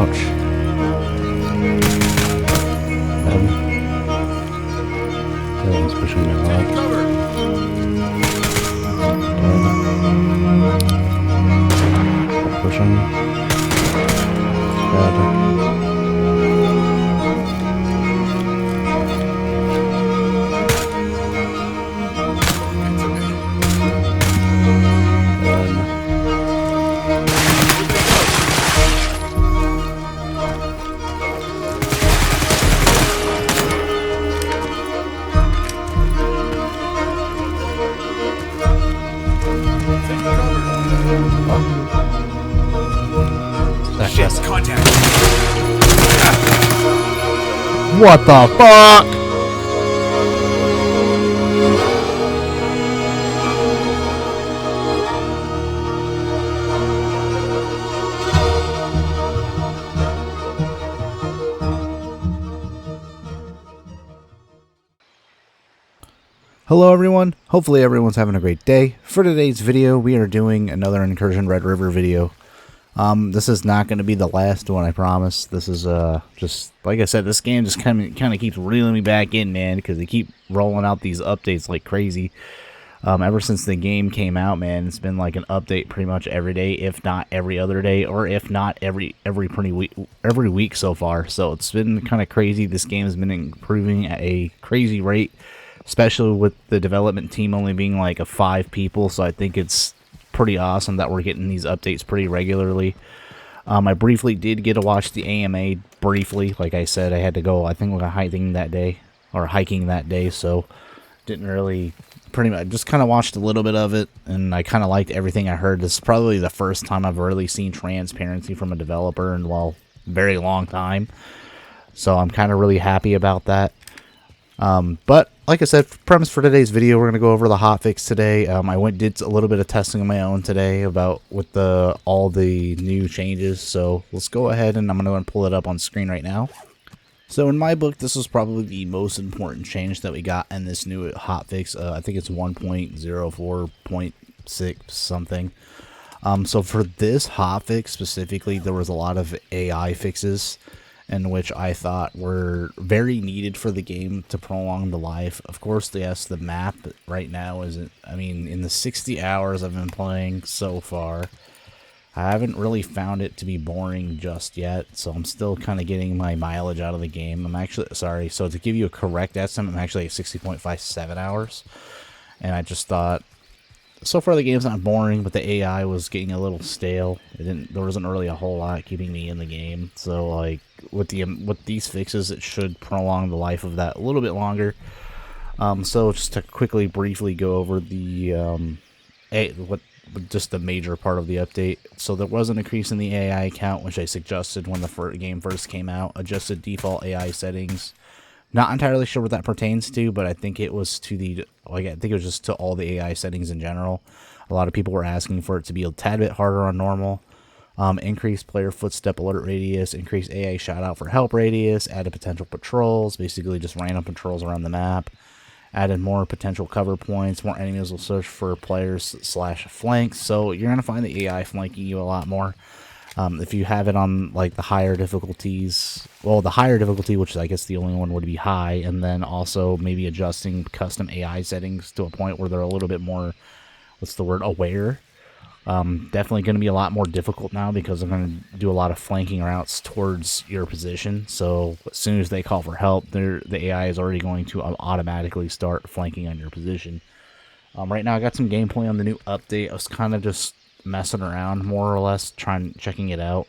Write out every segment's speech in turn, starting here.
Ouch. That one's pushing me left. Pushing. Contact. What the fuck? Hello everyone, hopefully everyone's having a great day. For today's video, we are doing another Incursion Red River video. This is not going to be the last one, I promise. This is just, like I said, this game just kind of keeps reeling me back in, man, because they keep rolling out these updates like crazy. Ever since the game came out, man, it's been like an update pretty much every day, if not every other day, or if not every week so far. So it's been kind of crazy. This game has been improving at a crazy rate, especially with the development team only being like a 5 people. So I think it's pretty awesome that we're getting these updates pretty regularly. I briefly did get to watch the AMA briefly. Like I said, I had to go, I think, hiking that day, so didn't really, pretty much just kind of watched a little bit of it, and I kind of liked everything I heard. This is probably the first time I've really seen transparency from a developer in, well, a very long time, so I'm kind of really happy about that. But like I said, premise for today's video, we're going to go over the hotfix today. I did a little bit of testing on my own today with all the new changes. So let's go ahead and I'm going to go and pull it up on screen right now. So in my book, this is probably the most important change that we got in this new hotfix. I think it's 1.04.6 something. So for this hotfix specifically, there was a lot of AI fixes, in which I thought were very needed for the game to prolong the life. Of course, yes, the map right now isn't, I mean, in the 60 hours I've been playing so far, I haven't really found it to be boring just yet, so I'm still kind of getting my mileage out of the game. I'm actually, sorry, so to give you a correct estimate, I'm actually at 60.57 hours, and I just thought, so far the game's not boring, but the AI was getting a little stale. There wasn't really a whole lot keeping me in the game. So like with these fixes, it should prolong the life of that a little bit longer. So just to briefly go over just the major part of the update. So there was an increase in the AI count, which I suggested when the game first came out. Adjusted default AI settings. Not entirely sure what that pertains to, but I think it was to I think it was just to all the AI settings in general. A lot of people were asking for it to be a tad bit harder on normal. Increased player footstep alert radius, increased AI shout out for help radius, added potential patrols, basically just random patrols around the map. Added more potential cover points, more enemies will search for players / flanks, so you're going to find the AI flanking you a lot more. If you have it on like the higher difficulties, well, the higher difficulty, which I guess the only one would be high, and then also maybe adjusting custom AI settings to a point where they're a little bit more, aware. Definitely going to be a lot more difficult now because they're going to do a lot of flanking routes towards your position. So as soon as they call for help, the AI is already going to automatically start flanking on your position. Right now I got some gameplay on the new update. I was kind of just messing around more or less, checking it out.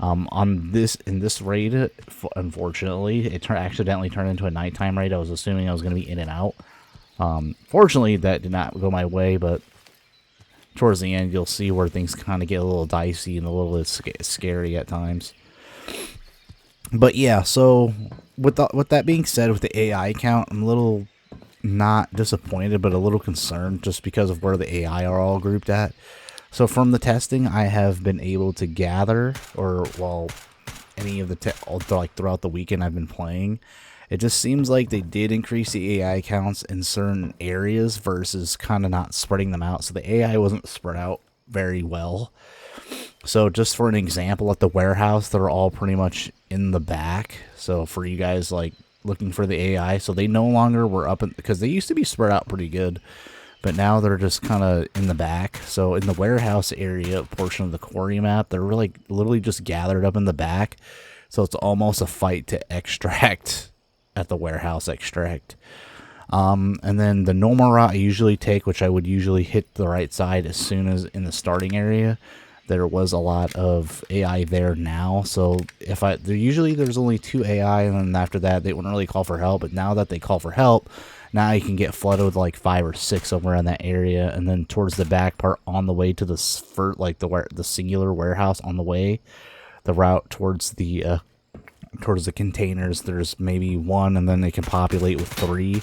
In this raid, unfortunately, it accidentally turned into a nighttime raid. I was assuming I was going to be in and out. Fortunately, that did not go my way, but towards the end, you'll see where things kind of get a little dicey and a little bit scary at times. But yeah, so with that being said, with the AI count, I'm a little not disappointed, but a little concerned just because of where the AI are all grouped at. So from the testing, I have been able to gather, any of the throughout the weekend I've been playing, it just seems like they did increase the AI counts in certain areas versus kind of not spreading them out. So the AI wasn't spread out very well. So just for an example, at the warehouse, they're all pretty much in the back. So for you guys like looking for the AI, so they no longer were up in, because they used to be spread out pretty good, but now they're just kind of in the back. So in the warehouse area portion of the quarry map, they're really literally just gathered up in the back. So it's almost a fight to extract at the warehouse extract. And then the normal route I usually take, which I would usually hit the right side as soon as in the starting area. There was a lot of AI there now, so if usually there's only 2 AI, and then after that they wouldn't really call for help. But now that they call for help, now you can get flooded with like 5 or 6 somewhere in that area. And then towards the back part, on the way to the singular warehouse, on the way, the route towards the containers, there's maybe 1, and then they can populate with 3.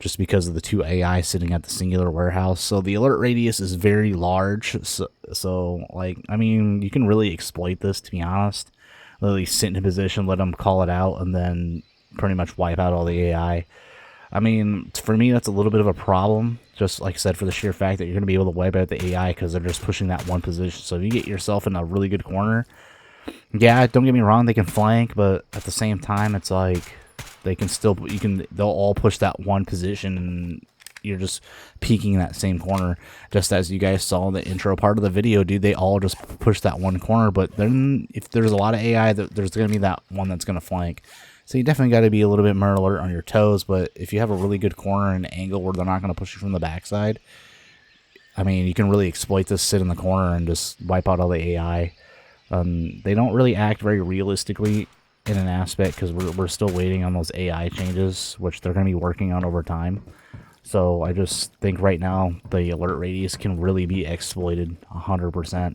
Just because of the 2 AI sitting at the singular warehouse. So the alert radius is very large. So like, I mean, you can really exploit this, to be honest. Literally sit in a position, let them call it out, and then pretty much wipe out all the AI. I mean, for me, that's a little bit of a problem. Just like I said, for the sheer fact that you're going to be able to wipe out the AI because they're just pushing that one position. So if you get yourself in a really good corner, yeah, don't get me wrong, they can flank, but at the same time, it's like, they can still, they'll all push that one position, and you're just peeking in that same corner. Just as you guys saw in the intro part of the video, dude, they all just push that one corner. But then if there's a lot of AI, there's going to be that one that's going to flank. So you definitely got to be a little bit more alert on your toes. But if you have a really good corner and angle where they're not going to push you from the backside, I mean, you can really exploit this, sit in the corner, and just wipe out all the AI. They don't really act very realistically in an aspect because we're still waiting on those AI changes, which they're going to be working on over time. So I just think right now the alert radius can really be exploited 100%.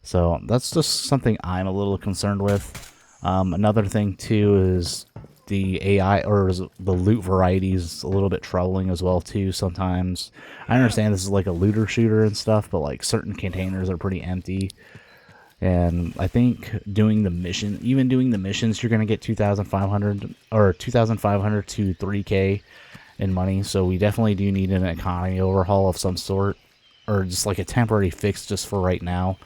So that's just something I'm a little concerned with. Another thing too is the AI or the loot varieties a little bit troubling as well too. Sometimes I understand this is like a looter shooter and stuff, but like certain containers are pretty empty. And I think doing the mission, even doing the missions, you're going to get 2,500 or 2,500 to 3K in money. So we definitely do need an economy overhaul of some sort, or just like a temporary fix just for right now.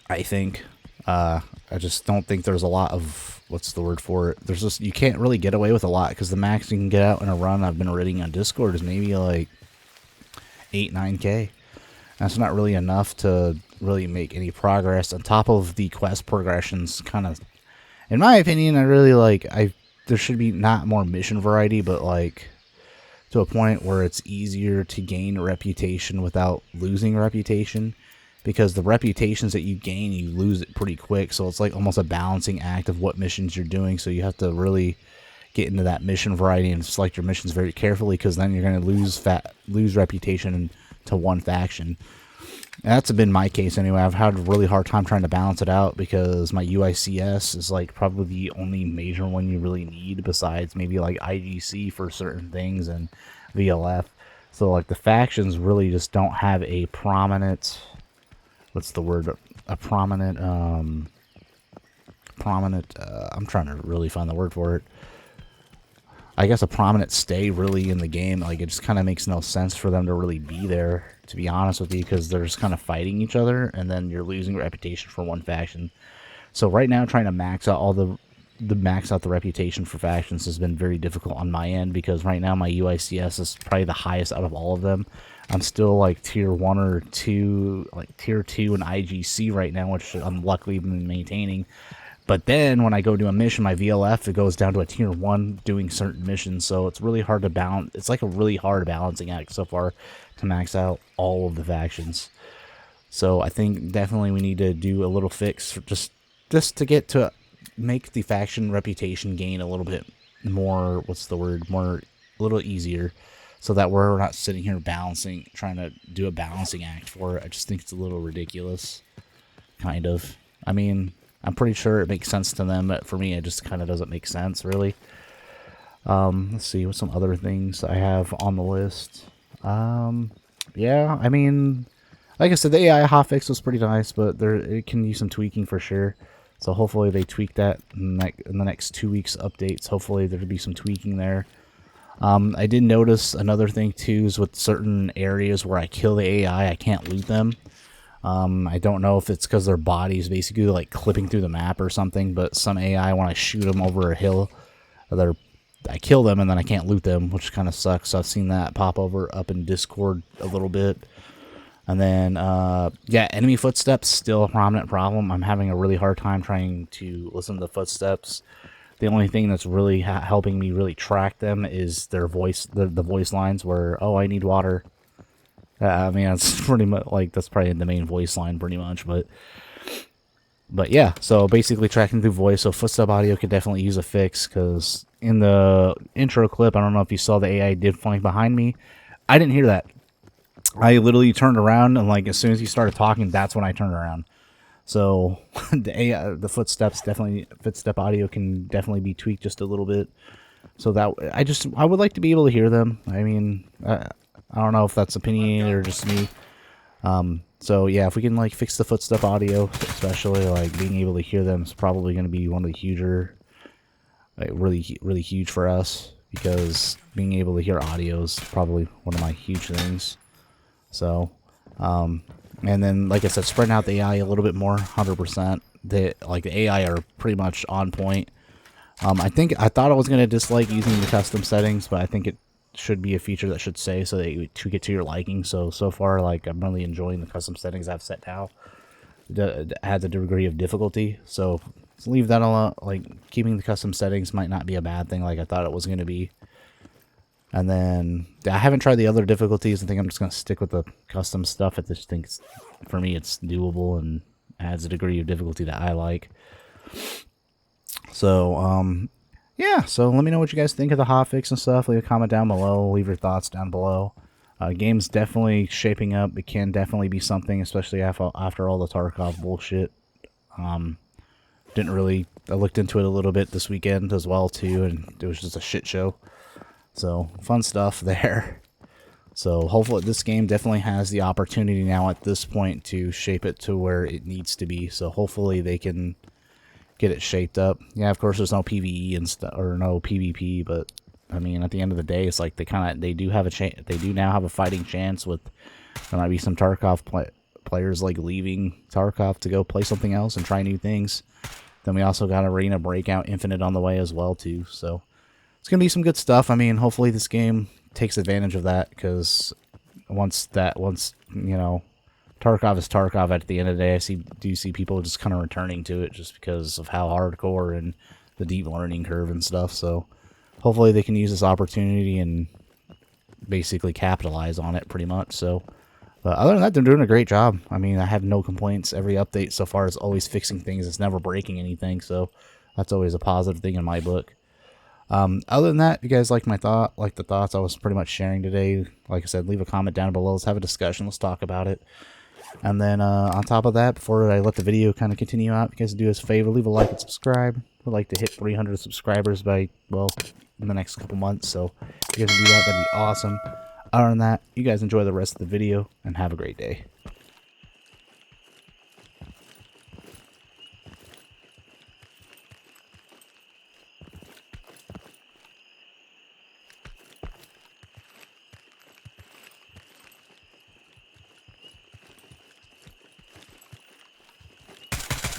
I think, I just don't think there's a lot of, what's the word for it? There's just, you can't really get away with a lot because the max you can get out in a run I've been reading on Discord is maybe like 8-9K. That's not really enough to really make any progress on top of the quest progressions. Kind of, in my opinion, I really like, there should be not more mission variety, but like to a point where it's easier to gain reputation without losing reputation, because the reputations that you gain, you lose it pretty quick. So it's like almost a balancing act of what missions you're doing. So you have to really get into that mission variety and select your missions very carefully, because then you're going to lose reputation to one faction. And that's been my case anyway. I've had a really hard time trying to balance it out because my UICS is like probably the only major one you really need, besides maybe like IGC for certain things and VLF. So like the factions really just don't have a prominent, what's the word, a prominent, I'm trying to really find the word for it. I guess a prominent stay really in the game. Like it just kind of makes no sense for them to really be there, to be honest with you, because they're just kind of fighting each other, and then you're losing reputation for one faction. So right now, trying to max out all the reputation for factions has been very difficult on my end, because right now my UICS is probably the highest out of all of them. I'm still like tier 1 or 2, like tier 2 in IGC right now, which I'm luckily been maintaining. But then when I go do a mission, my VLF, it goes down to a tier 1 doing certain missions. So it's really hard to balance. It's like a really hard balancing act so far to max out all of the factions. So I think definitely we need to do a little fix for just to get to make the faction reputation gain a little bit more, what's the word, more, a little easier, so that we're not sitting here balancing, trying to do a balancing act for it. I just think it's a little ridiculous, kind of. I mean, I'm pretty sure it makes sense to them, but for me, it just kind of doesn't make sense, really. Let's see, what some other things I have on the list. Yeah, I mean, like I said, the AI hotfix was pretty nice, but it can use some tweaking for sure. So hopefully they tweak that in the next 2 weeks updates. Hopefully there'll be some tweaking there. I did notice another thing too is with certain areas where I kill the AI, I can't loot them. I don't know if it's because their body's basically like clipping through the map or something, but some AI, when I shoot them over a hill, I kill them and then I can't loot them, which kind of sucks. So I've seen that pop up in Discord a little bit. And then, yeah, enemy footsteps, still a prominent problem. I'm having a really hard time trying to listen to the footsteps. The only thing that's really helping me really track them is their voice, the voice lines where, oh, I need water. I mean, that's pretty much like, that's probably the main voice line pretty much, but yeah, so basically tracking through voice. So footstep audio could definitely use a fix, because in the intro clip, I don't know if you saw, the AI did flank behind me. I didn't hear that. I literally turned around, and like as soon as he started talking, that's when I turned around. So the AI, the footstep audio can definitely be tweaked just a little bit. So that I would like to be able to hear them. I mean, I don't know if that's opinionated or just me. So yeah, if we can like fix the footstep audio, especially like being able to hear them, is probably going to be one of the huger, like really huge for us, because being able to hear audio is probably one of my huge things. So, and then like I said, spreading out the AI a little bit more, 100%. The AI are pretty much on point. I thought I was going to dislike using the custom settings, but I think it should be a feature that should say, so that you tweak it to your liking. So far, like, I'm really enjoying the custom settings I've set now. It adds a degree of difficulty, so leave that alone. Like, keeping the custom settings might not be a bad thing like I thought it was going to be. And then I haven't tried the other difficulties. I think I'm just going to stick with the custom stuff. I just think for me it's doable and adds a degree of difficulty that I like. So, yeah, so let me know what you guys think of the hotfix and stuff. Leave a comment down below. Leave your thoughts down below. Game's definitely shaping up. It can definitely be something, especially after all the Tarkov bullshit. I looked into it a little bit this weekend as well, too, and it was just a shit show. So, fun stuff there. So, hopefully this game definitely has the opportunity now at this point to shape it to where it needs to be. So, hopefully they can get it shaped up. Yeah, of course there's no PvE and stuff, or no PvP, but I mean, at the end of the day, it's like they do have a chance. They do now have a fighting chance. With there might be some Tarkov players like leaving Tarkov to go play something else and try new things. Then we also got Arena Breakout Infinite on the way as well too. So it's gonna be some good stuff. I mean, hopefully this game takes advantage of that, because once you know, Tarkov is Tarkov. At the end of the day, I do see people just kind of returning to it just because of how hardcore and the deep learning curve and stuff. So hopefully they can use this opportunity and basically capitalize on it pretty much. So, but other than that, they're doing a great job. I mean, I have no complaints. Every update so far is always fixing things. It's never breaking anything. So that's always a positive thing in my book. Other than that, if you guys like the thoughts I was pretty much sharing today, like I said, leave a comment down below. Let's have a discussion. Let's talk about it. And then on top of that, before I let the video kind of continue out, if you guys do us a favor, leave a like and subscribe. We'd like to hit 300 subscribers by, well, in the next couple months. So if you guys can do that, that'd be awesome. Other than that, you guys enjoy the rest of the video and have a great day.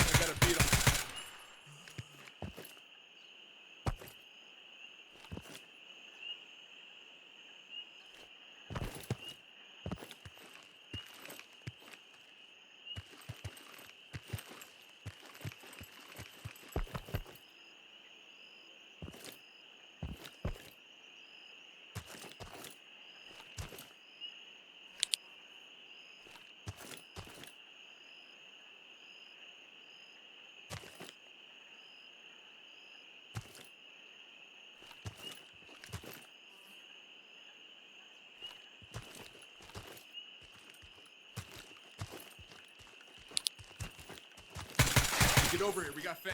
I gotta beat him. Get over here. We got Fang.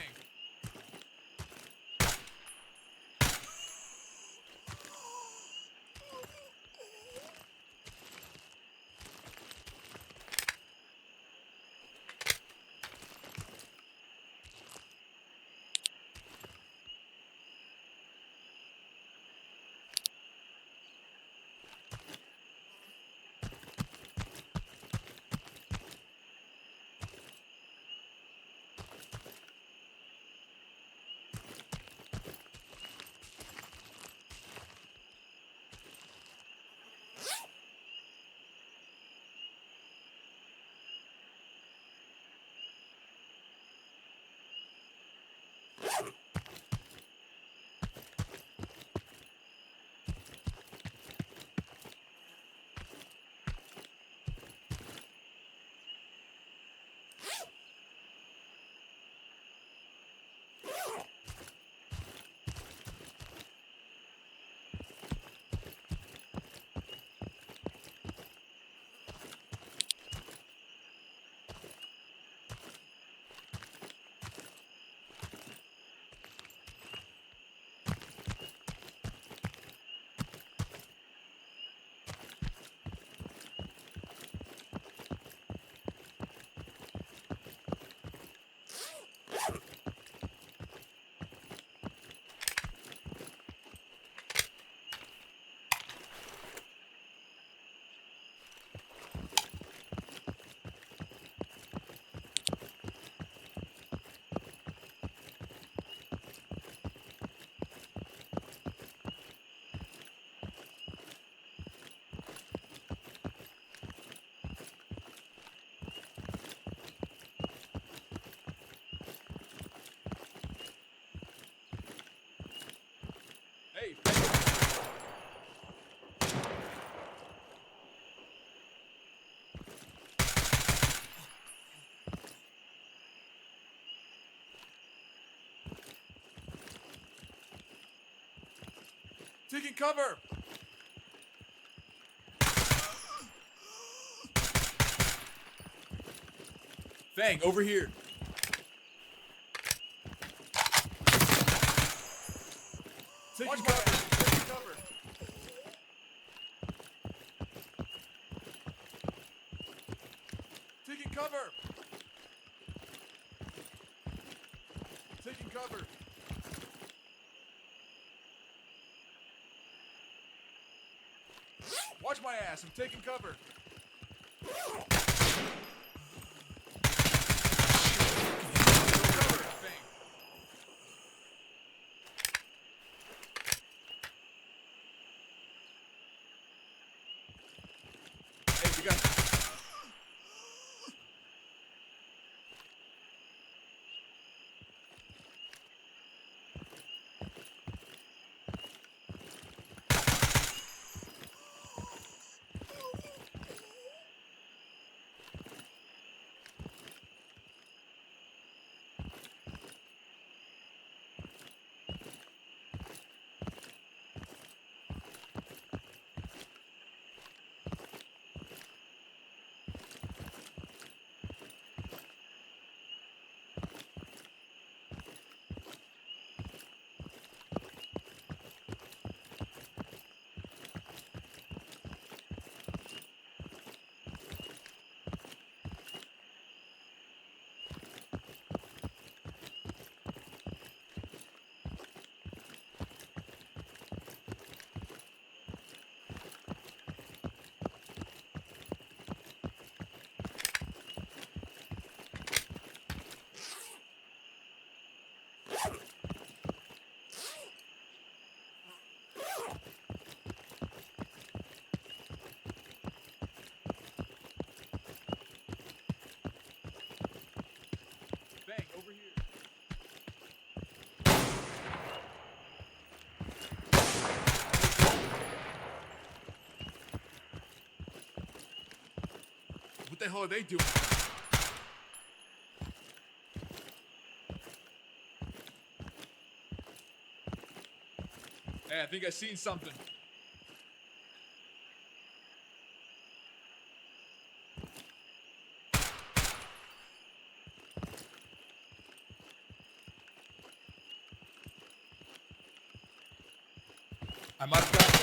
Hey. Taking cover. Fang, over here. Taking cover. Taking cover. Taking cover. Taking cover. Watch my ass. I'm taking cover. Cover, Fang. Hey, we got. Fang, over here. What the hell are they doing? Hey, I think I seen something. I might have got one.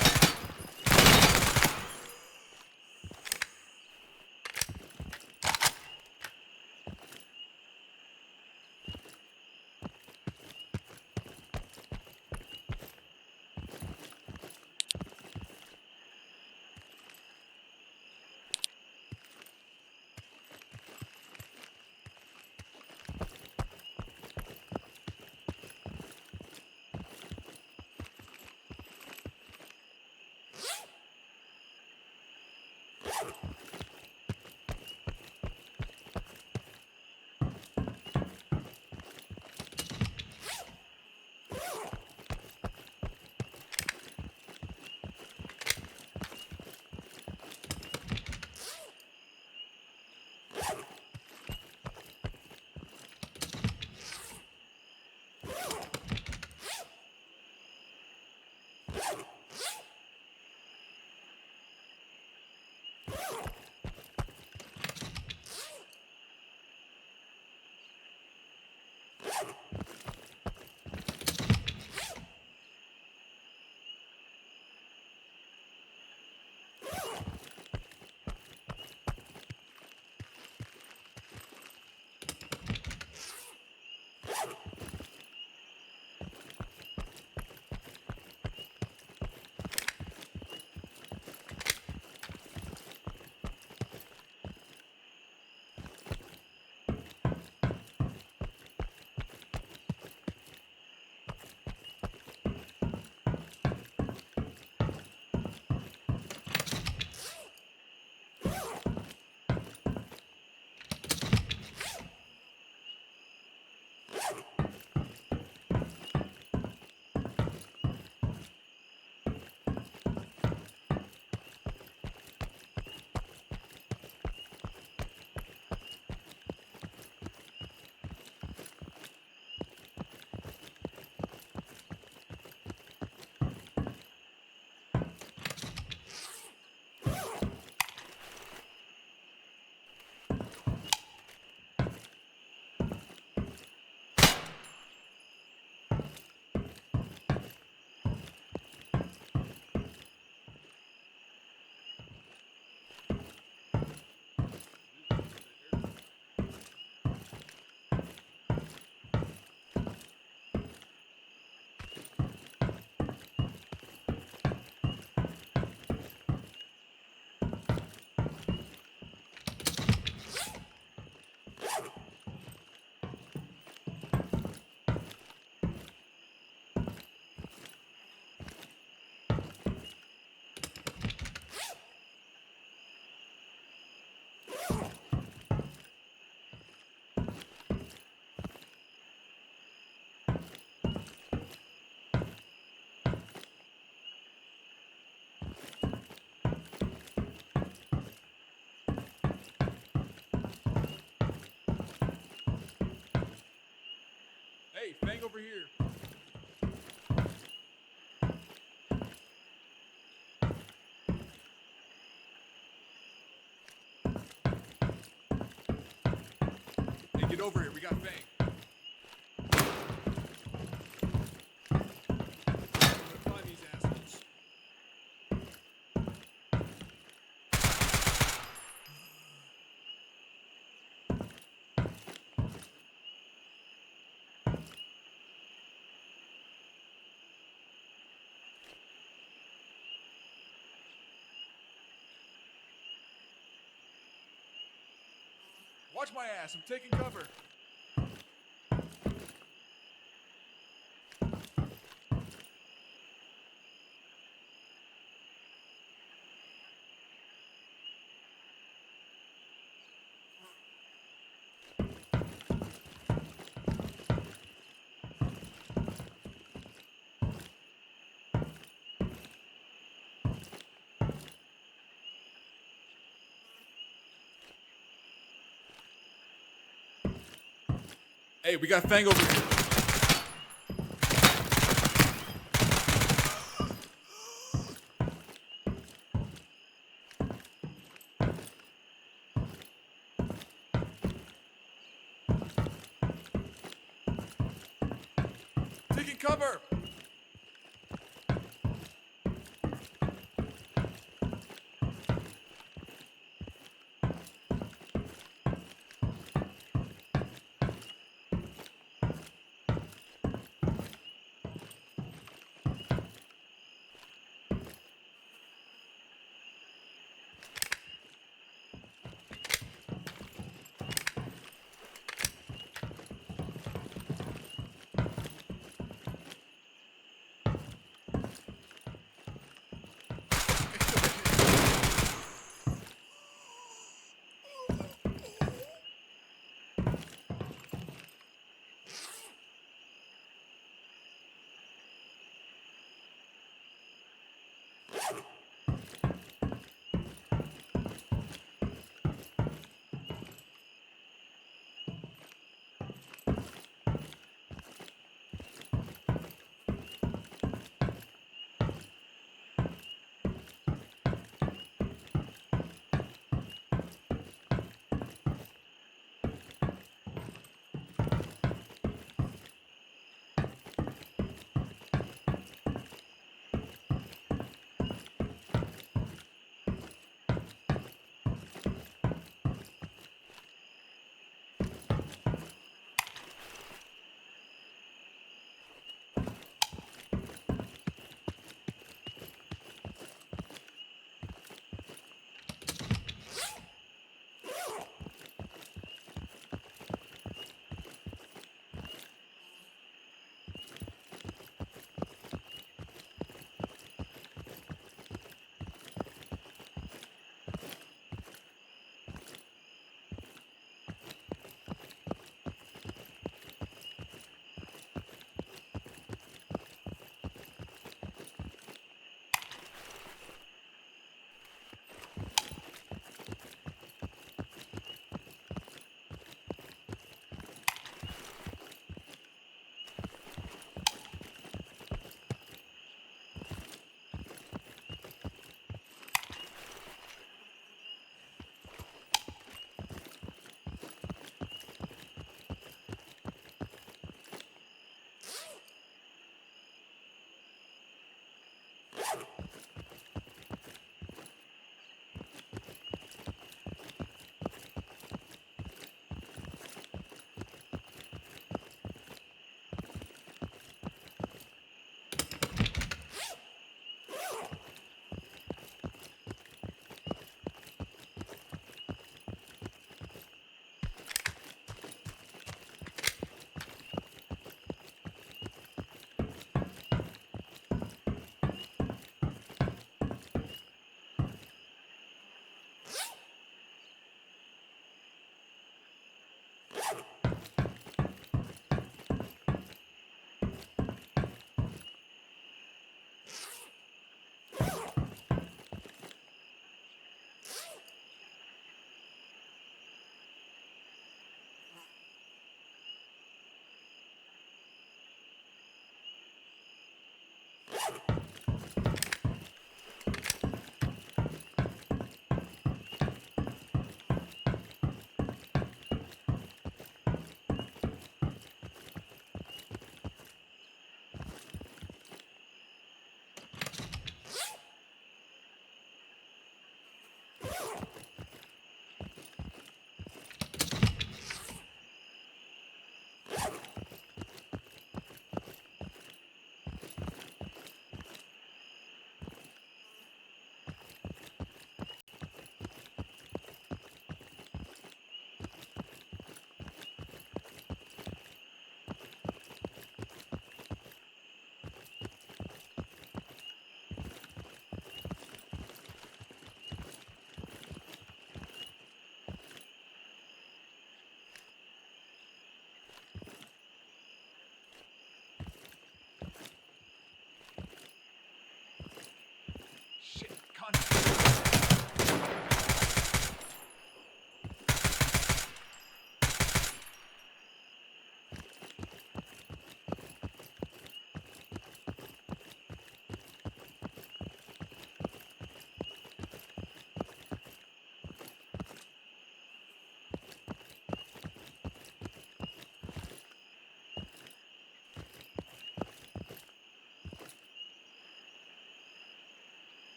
Fang over here. Hey, get over here. We got Fang. I'm gonna find these assholes. Watch my ass. I'm taking cover. Hey, we got Fang over here. Taking cover.